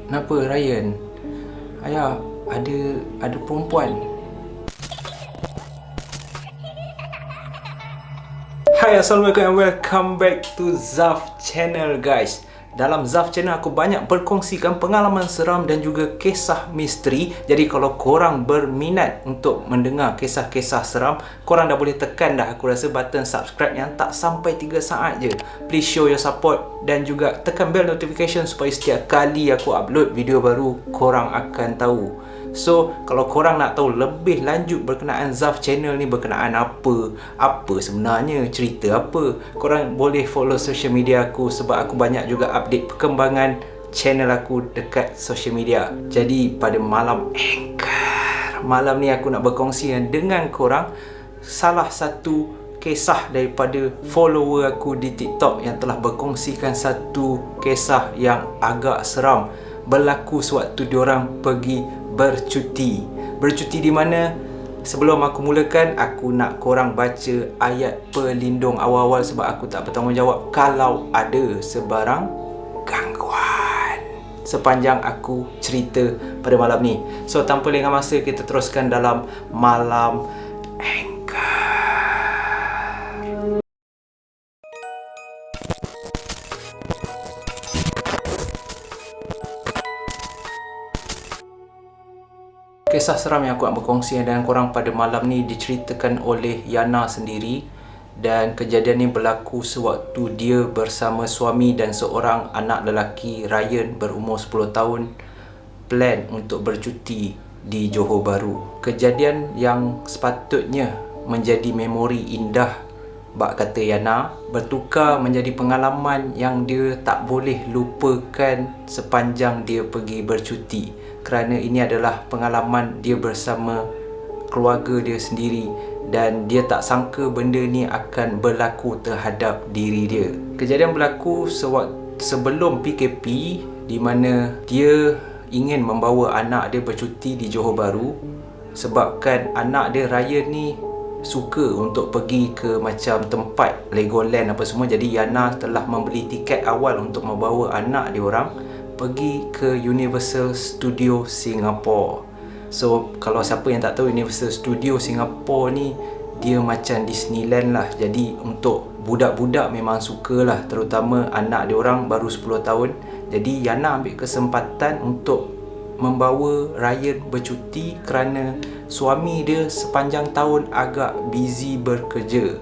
Kenapa Ryan? Ayah, ada perempuan. Hai, Assalamualaikum and welcome back to Zaf Channel guys. Dalam Zaf Channel aku banyak berkongsikan pengalaman seram dan juga kisah misteri. Jadi kalau korang berminat untuk mendengar kisah-kisah seram, korang dah boleh tekan dah aku rasa button subscribe yang tak sampai 3 saat je. Please show your support dan juga tekan bell notification supaya setiap kali aku upload video baru korang akan tahu. So, kalau korang nak tahu lebih lanjut berkenaan Zaf Channel ni, berkenaan apa sebenarnya, cerita apa, korang boleh follow social media aku sebab aku banyak juga update perkembangan channel aku dekat social media. Jadi pada malam Anchor, malam ni aku nak berkongsi dengan korang salah satu kisah daripada follower aku di TikTok yang telah berkongsikan satu kisah yang agak seram berlaku sewaktu diorang pergi bercuti. Bercuti di mana? Sebelum aku mulakan, aku nak korang baca ayat pelindung awal-awal sebab aku tak bertanggungjawab kalau ada sebarang gangguan sepanjang aku cerita pada malam ni. So, tanpa lengah masa, kita teruskan dalam malam Anchor. Kisah seram yang aku nak berkongsi dengan korang pada malam ni diceritakan oleh Yana sendiri. Dan kejadian ni berlaku sewaktu dia bersama suami dan seorang anak lelaki, Ryan, berumur 10 tahun, plan untuk bercuti di Johor Bahru. Kejadian yang sepatutnya menjadi memori indah, bak kata Yana, bertukar menjadi pengalaman yang dia tak boleh lupakan sepanjang dia pergi bercuti. Kerana ini adalah pengalaman dia bersama keluarga dia sendiri dan dia tak sangka benda ni akan berlaku terhadap diri dia. Kejadian berlaku sebelum PKP, di mana dia ingin membawa anak dia bercuti di Johor Bahru sebabkan anak dia Ryan ni suka untuk pergi ke macam tempat Legoland apa semua. Jadi Yana telah membeli tiket awal untuk membawa anak dia orang pergi ke Universal Studio Singapore. So, kalau siapa yang tak tahu, Universal Studio Singapore ni dia macam Disneyland lah. Jadi untuk budak-budak memang sukalah, terutama anak dia orang baru 10 tahun. Jadi Yana ambil kesempatan untuk membawa Ryan bercuti kerana suami dia sepanjang tahun agak busy bekerja.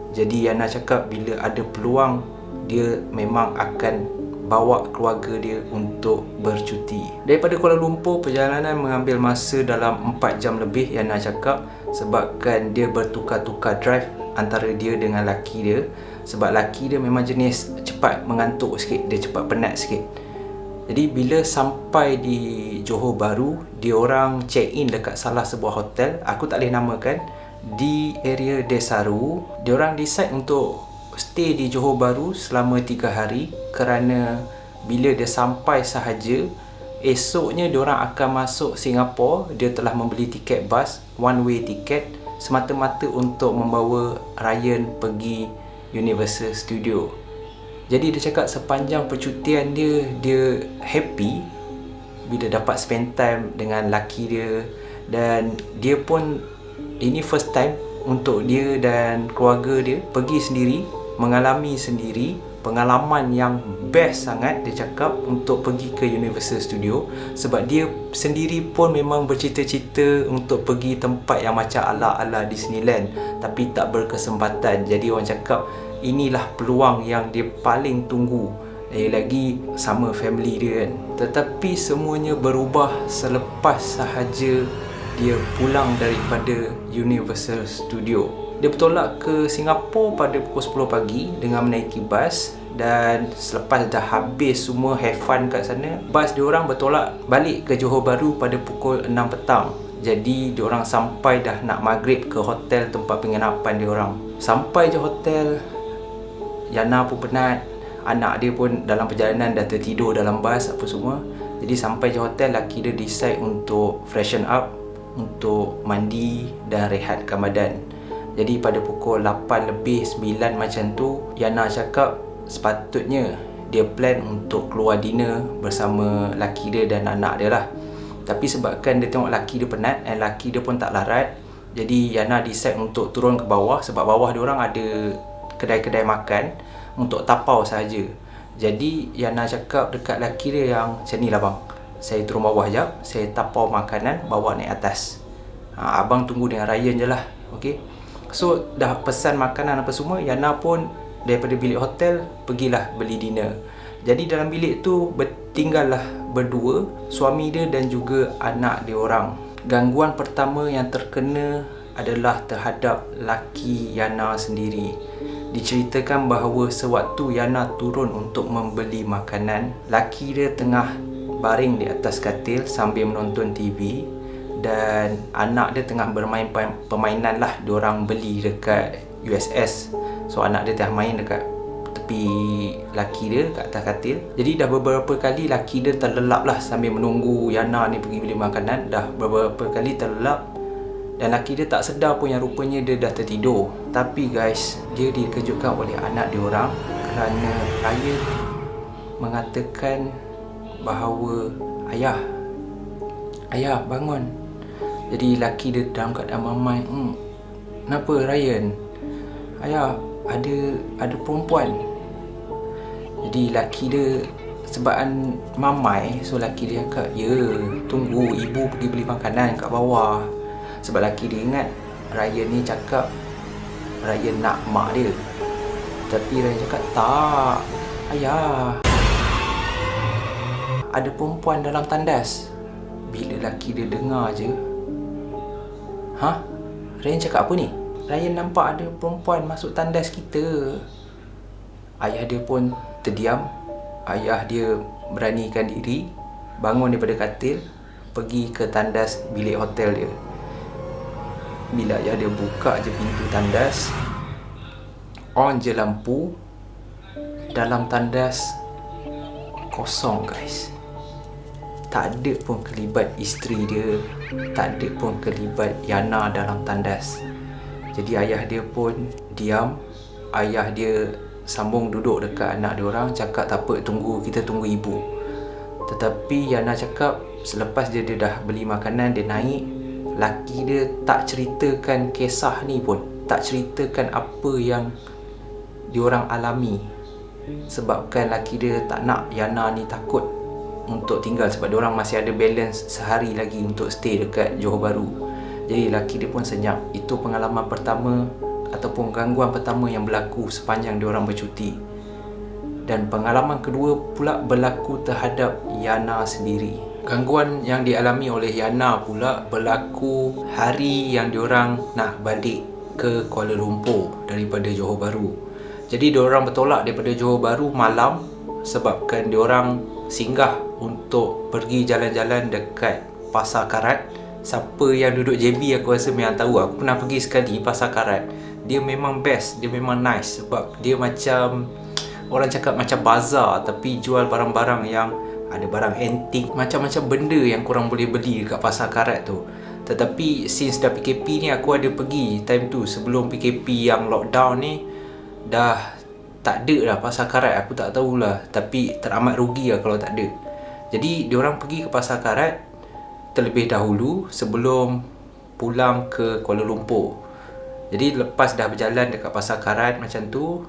Jadi Yana cakap bila ada peluang dia memang akan bawa keluarga dia untuk bercuti. Daripada Kuala Lumpur, perjalanan mengambil masa dalam 4 jam lebih, Yana cakap, sebabkan dia bertukar-tukar drive antara dia dengan laki dia. Sebab laki dia memang jenis cepat mengantuk sikit, dia cepat penat sikit. Jadi bila sampai di Johor Bahru, dia orang check in dekat salah sebuah hotel, aku tak boleh namakan, di area Desaru. Dia orang decide untuk stay di Johor Bahru selama 3 hari kerana bila dia sampai sahaja, esoknya diorang akan masuk Singapura. Dia telah membeli tiket bas, one way tiket, semata-mata untuk membawa Ryan pergi Universal Studio. Jadi dia cakap sepanjang percutian dia happy bila dapat spend time dengan laki dia. Dan dia pun, ini first time untuk dia dan keluarga dia pergi sendiri, mengalami sendiri pengalaman yang best sangat. Dia cakap untuk pergi ke Universal Studio sebab dia sendiri pun memang bercita-cita untuk pergi tempat yang macam ala-ala Disneyland tapi tak berkesempatan. Jadi orang cakap inilah peluang yang dia paling tunggu, lagi sama family dia kan. Tetapi semuanya berubah selepas sahaja dia pulang daripada Universal Studio. Dia bertolak ke Singapura pada pukul 10 pagi dengan menaiki bas. Dan selepas dah habis semua have fun kat sana, bas diorang bertolak balik ke Johor Bahru pada pukul 6 petang. Jadi diorang sampai dah nak maghrib ke hotel tempat penginapan diorang. Sampai je hotel, Yana pun penat, anak dia pun dalam perjalanan dah tertidur dalam bas apa semua. Jadi sampai je hotel, laki dia decide untuk freshen up, untuk mandi dan rehatkan badan. Jadi pada pukul 8 lebih 9 macam tu, Yana cakap sepatutnya dia plan untuk keluar dinner bersama laki dia dan anak dia lah. Tapi sebabkan dia tengok laki dia penat dan laki dia pun tak larat, jadi Yana decide untuk turun ke bawah sebab bawah diorang ada kedai-kedai makan untuk tapau saja. Jadi Yana cakap dekat laki dia yang macam ni lah bang, saya turun bawah jap, saya tapau makanan bawa naik atas. Abang tunggu dengan Ryan je lah. Okay. So dah pesan makanan apa semua, Yana pun daripada bilik hotel pergilah beli dinner. Jadi dalam bilik tu tinggallah berdua, suami dia dan juga anak dia orang. Gangguan pertama yang terkena adalah terhadap laki Yana sendiri. Diceritakan bahawa sewaktu Yana turun untuk membeli makanan, laki dia tengah baring di atas katil sambil menonton TV dan anak dia tengah bermain permainan lah diorang beli dekat USS. So anak dia tengah main dekat tepi laki dia kat atas katil. Jadi dah beberapa kali laki dia terlelap lah sambil menunggu Yana ni pergi beli makanan. Dah beberapa kali terlelap dan laki dia tak sedar pun yang rupanya dia dah tertidur. Tapi guys, dia dikejutkan oleh anak dia orang kerana Ryan mengatakan bahawa Ayah bangun. Jadi laki dia dalam keadaan mamai, kenapa Ryan? Ayah, ada perempuan. Jadi laki dia sebabkan mamai, so laki dia cakap, ya, tunggu ibu pergi beli makanan kat bawah. Sebab laki dia ingat Ryan ni cakap Ryan nak mak dia. Tapi Ryan cakap, tak ayah, ada perempuan dalam tandas. Bila laki dia dengar je, Ryan cakap apa ni? Ryan nampak ada perempuan masuk tandas kita. Ayah dia pun terdiam. Ayah dia beranikan diri, bangun daripada katil, pergi ke tandas bilik hotel dia. Bila ayah dia buka je pintu tandas, on je lampu, dalam tandas kosong guys. Tak ada pun kelibat isteri dia, tak ada pun kelibat Yana dalam tandas. Jadi ayah dia pun diam. Ayah dia sambung duduk dekat anak dia orang, cakap tak apa, kita tunggu ibu. Tetapi Yana cakap selepas dia dah beli makanan, dia naik, laki dia tak ceritakan kisah ni pun, tak ceritakan apa yang diorang alami. Sebabkan laki dia tak nak Yana ni takut untuk tinggal, sebab diorang masih ada balance sehari lagi untuk stay dekat Johor Bahru. Jadi laki dia pun senyap. Itu pengalaman pertama ataupun gangguan pertama yang berlaku sepanjang diorang bercuti. Dan pengalaman kedua pula berlaku terhadap Yana sendiri. Gangguan yang dialami oleh Yana pula berlaku hari yang diorang nak balik ke Kuala Lumpur daripada Johor Bahru. Jadi diorang bertolak daripada Johor Bahru malam sebabkan diorang singgah untuk pergi jalan-jalan dekat Pasar Karat. Siapa yang duduk JB aku rasa memang tahu. Aku pernah pergi sekali Pasar Karat. Dia memang best, dia memang nice sebab dia macam, orang cakap macam bazar tapi jual barang-barang yang ada barang antik, macam-macam benda yang korang boleh beli dekat Pasar Karat tu. Tetapi since dah PKP ni, aku ada pergi time tu sebelum PKP yang lockdown ni, dah tak ada lah Pasar Karat. Aku tak tahulah, tapi teramat rugi lah kalau tak ada. Jadi diorang pergi ke Pasar Karat terlebih dahulu sebelum pulang ke Kuala Lumpur. Jadi lepas dah berjalan dekat Pasar Karat macam tu,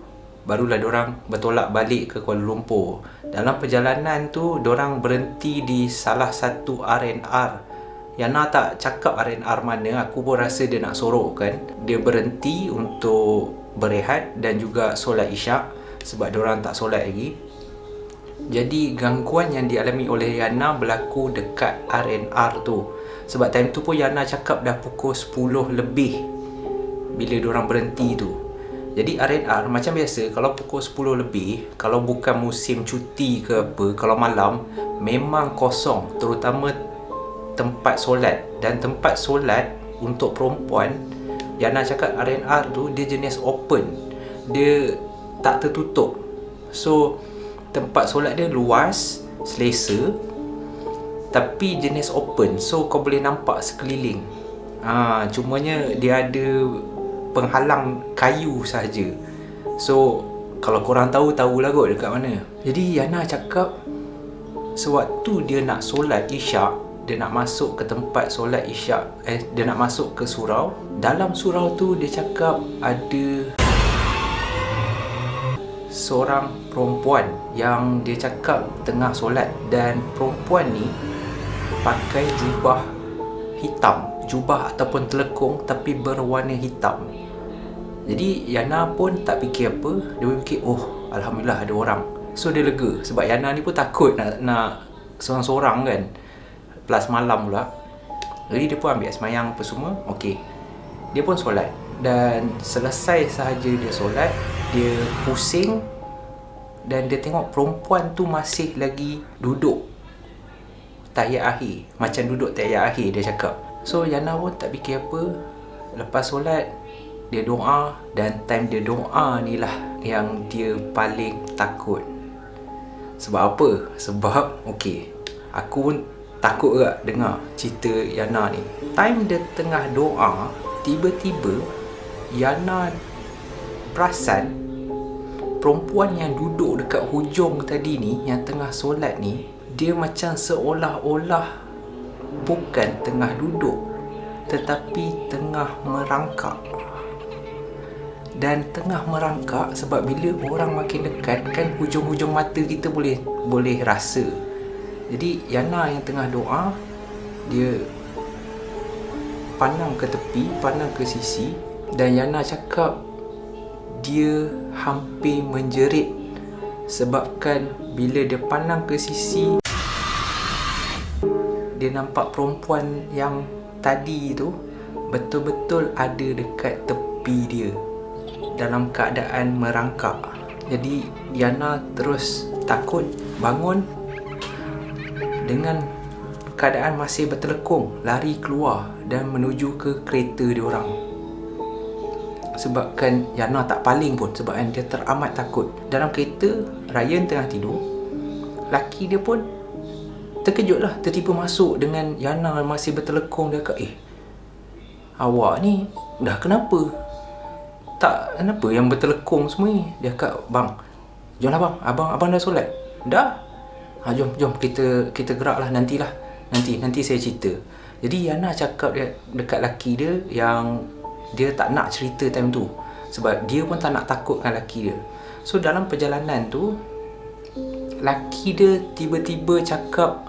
barulah diorang bertolak balik ke Kuala Lumpur. Dalam perjalanan tu, diorang berhenti di salah satu R&R. Yana tak cakap R&R mana, aku pun rasa dia nak sorok kan. Dia berhenti untuk berehat dan juga solat isyak sebab diorang tak solat lagi. Jadi gangguan yang dialami oleh Yana berlaku dekat R&R tu. Sebab time tu pun Yana cakap dah pukul 10 lebih bila diorang berhenti tu. Jadi R&R macam biasa, kalau pukul 10 lebih, kalau bukan musim cuti ke apa, kalau malam memang kosong, terutama tempat solat. Dan tempat solat untuk perempuan, Yana cakap R&R tu dia jenis open, dia tak tertutup. So tempat solat dia luas, selesa, tapi jenis open, so kau boleh nampak sekeliling. Cumanya dia ada penghalang kayu saja. So Kalau korang tahulah kot dekat mana. Jadi Yana cakap sewaktu dia nak solat isyak, dia nak masuk ke tempat solat isyak, dia nak masuk ke surau. Dalam surau tu dia cakap ada seorang perempuan yang dia cakap tengah solat, dan perempuan ni pakai jubah hitam, jubah ataupun telekung tapi berwarna hitam. Jadi Yana pun tak fikir apa, dia fikir oh alhamdulillah ada orang. So dia lega sebab Yana ni pun takut nak seorang-seorang kan, plus malam pula. Jadi dia pun ambil semayang apa semua. Okey, dia pun solat, dan selesai sahaja dia solat, dia pusing dan dia tengok perempuan tu masih lagi duduk tahiyat akhir, macam duduk tahiyat akhir dia cakap. So Yana pun tak fikir apa. Lepas solat dia doa, dan time dia doa ni lah yang dia paling takut. Sebab apa? Sebab okey, aku pun takut juga dengar cerita Yana ni. Time dia tengah doa, tiba-tiba Yana perasan perempuan yang duduk dekat hujung tadi ni, yang tengah solat ni, dia macam seolah-olah bukan tengah duduk tetapi tengah merangkak. Dan tengah merangkak sebab bila orang makin dekat kan, hujung-hujung mata kita boleh rasa. Jadi Yana yang tengah doa, dia pandang ke tepi, pandang ke sisi, dan Yana cakap dia hampir menjerit sebabkan bila dia pandang ke sisi, dia nampak perempuan yang tadi tu betul-betul ada dekat tepi dia dalam keadaan merangkak. Jadi Yana terus takut bangun dengan keadaan masih bertelekung, lari keluar dan menuju ke kereta diorang. Sebabkan Yana tak paling pun, sebabkan dia teramat takut. Dalam kereta, Ryan tengah tidur. Laki dia pun terkejut lah, tiba-tiba masuk dengan Yana masih bertelekung. Dia kata, awak ni dah kenapa? Tak, kenapa yang bertelekung semua ni? Dia kata, bang, jomlah bang, abang dah solat? Dah? Jom kita geraklah, nanti saya cerita. Jadi Yana cakap dekat laki dia yang dia tak nak cerita time tu, sebab dia pun tak nak takutkan laki dia. So dalam perjalanan tu, laki dia tiba-tiba cakap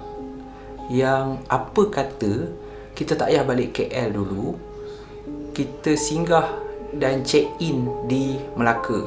yang apa kata kita tak payah balik KL dulu, kita singgah dan check in di Melaka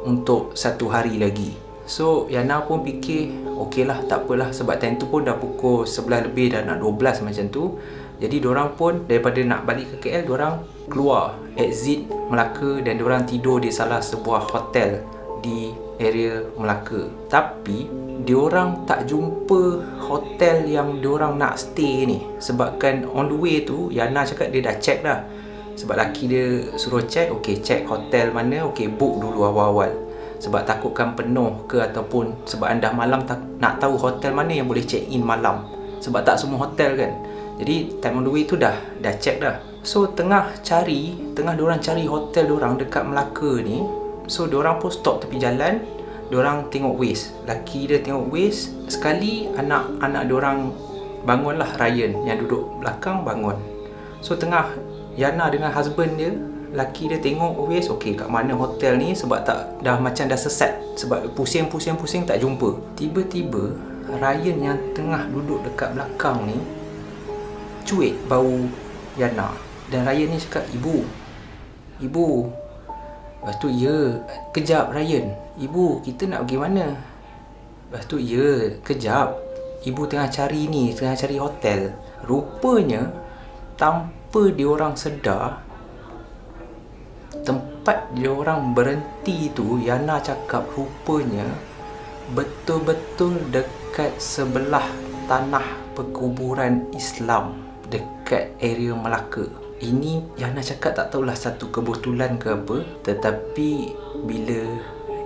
untuk 1 hari lagi. So Yana pun fikir okey lah, tak apalah, sebab time tu pun dah pukul 11 lebih, dah nak 12 macam tu. Jadi diorang pun daripada nak balik ke KL, diorang keluar exit Melaka dan diorang tidur di salah sebuah hotel di area Melaka. Tapi diorang tak jumpa hotel yang diorang nak stay ni, sebabkan on the way tu Yana cakap dia dah check dah. Sebab laki dia suruh check, okey check hotel mana, okey book dulu awal-awal. Sebab takutkan penuh ke, ataupun sebab anda malam nak tahu hotel mana yang boleh check in malam. Sebab tak semua hotel kan. Jadi time on the way tu dah check dah. So tengah diorang cari hotel diorang dekat Melaka ni. So diorang pun stop tepi jalan, diorang tengok Waze. Laki dia tengok Waze, sekali anak diorang bangunlah, Ryan yang duduk belakang bangun. So tengah Yana dengan husband dia, laki dia tengok Waze, okey kat mana hotel ni, sebab dah sesat, sebab pusing tak jumpa. Tiba-tiba Ryan yang tengah duduk dekat belakang ni cuit bau Yana, dan Ryan ni cakap, ibu. Lepas tu, ya, kejap Ryan, ibu, kita nak pergi mana? Lepas tu, ya, kejap, ibu tengah cari hotel. Rupanya tanpa diorang sedar, tempat diorang berhenti tu, Yana cakap rupanya betul-betul dekat sebelah tanah perkuburan Islam dekat area Melaka. Ini Yana cakap tak tahulah satu kebetulan ke apa, tetapi bila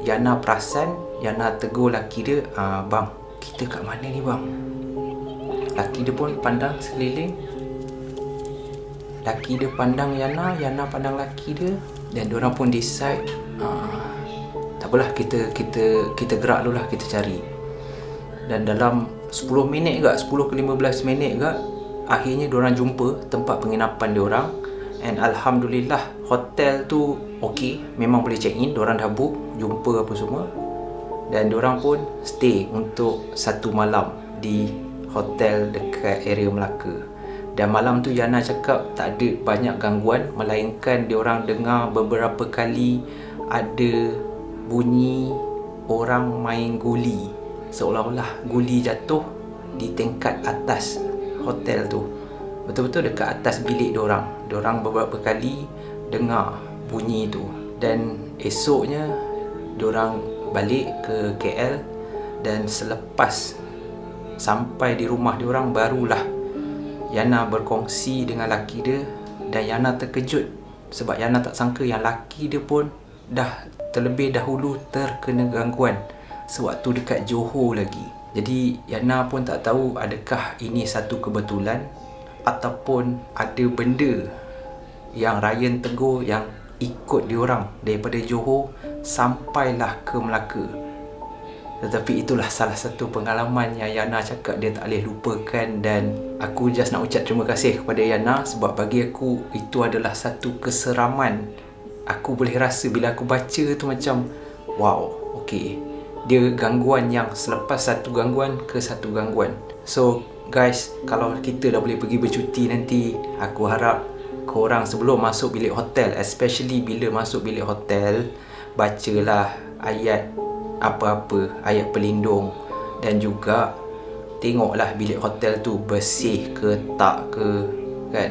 Yana perasan, Yana tegur laki dia, bang, kita kat mana ni bang? Laki dia pun pandang sekeliling. Laki dia pandang Yana, Yana pandang laki dia, dan diorang pun decide, tak apalah, kita gerak dulu lah, kita cari. Dan dalam 10 minit ke 10 ke 15 minit ke, akhirnya diorang jumpa tempat penginapan diorang. And Alhamdulillah, hotel tu okey, memang boleh check in. Diorang dah book, jumpa apa semua. Dan diorang pun stay untuk 1 malam di hotel dekat area Melaka. Dan malam tu Yana cakap tak ada banyak gangguan, melainkan diorang dengar beberapa kali ada bunyi orang main guli, seolah-olah guli jatuh di tingkat atas hotel tu, betul-betul dekat atas bilik diorang. Diorang beberapa kali dengar bunyi tu. Dan esoknya diorang balik ke KL. Dan selepas sampai di rumah diorang, barulah Yana berkongsi dengan laki dia. Dan Yana terkejut sebab Yana tak sangka yang laki dia pun dah terlebih dahulu terkena gangguan sewaktu dekat Johor lagi. Jadi Yana pun tak tahu adakah ini satu kebetulan ataupun ada benda yang Ryan tegur yang ikut diorang daripada Johor sampailah ke Melaka. Tetapi itulah salah satu pengalaman yang Yana cakap dia tak boleh lupakan. Dan aku just nak ucap terima kasih kepada Yana, sebab bagi aku itu adalah satu keseraman. Aku boleh rasa bila aku baca tu macam wow, okey, dia gangguan yang selepas satu gangguan ke satu gangguan. So guys, kalau kita dah boleh pergi bercuti nanti, aku harap korang sebelum masuk bilik hotel, especially bila masuk bilik hotel, bacalah ayat apa-apa, ayat pelindung. Dan juga tengoklah bilik hotel tu bersih ke tak ke, kan.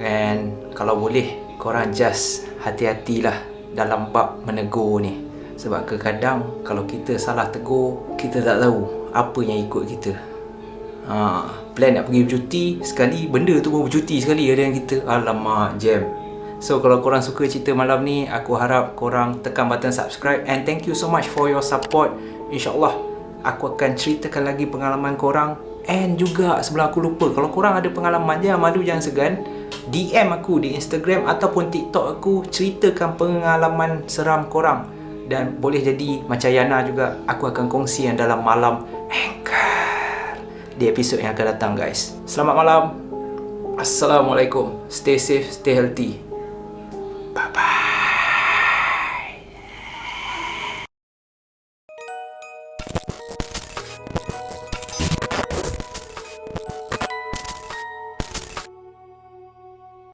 And kalau boleh korang just hati-hatilah dalam bab menegur ni. Sebab kadang kalau kita salah tegur, kita tak tahu apa yang ikut kita. Plan nak pergi bercuti, sekali benda tu pun bercuti sekali ada yang kita, alamak, jam. So kalau korang suka cerita malam ni, aku harap korang tekan button subscribe. And thank you so much for your support. InsyaAllah aku akan ceritakan lagi pengalaman korang. And juga sebelum aku lupa, kalau korang ada pengalaman, jangan malu, jangan segan, DM aku di Instagram ataupun TikTok aku, ceritakan pengalaman seram korang. Dan boleh jadi macam Yana juga, aku akan kongsi yang dalam malam Anchor di episod yang akan datang guys. Selamat malam. Assalamualaikum. Stay safe, stay healthy.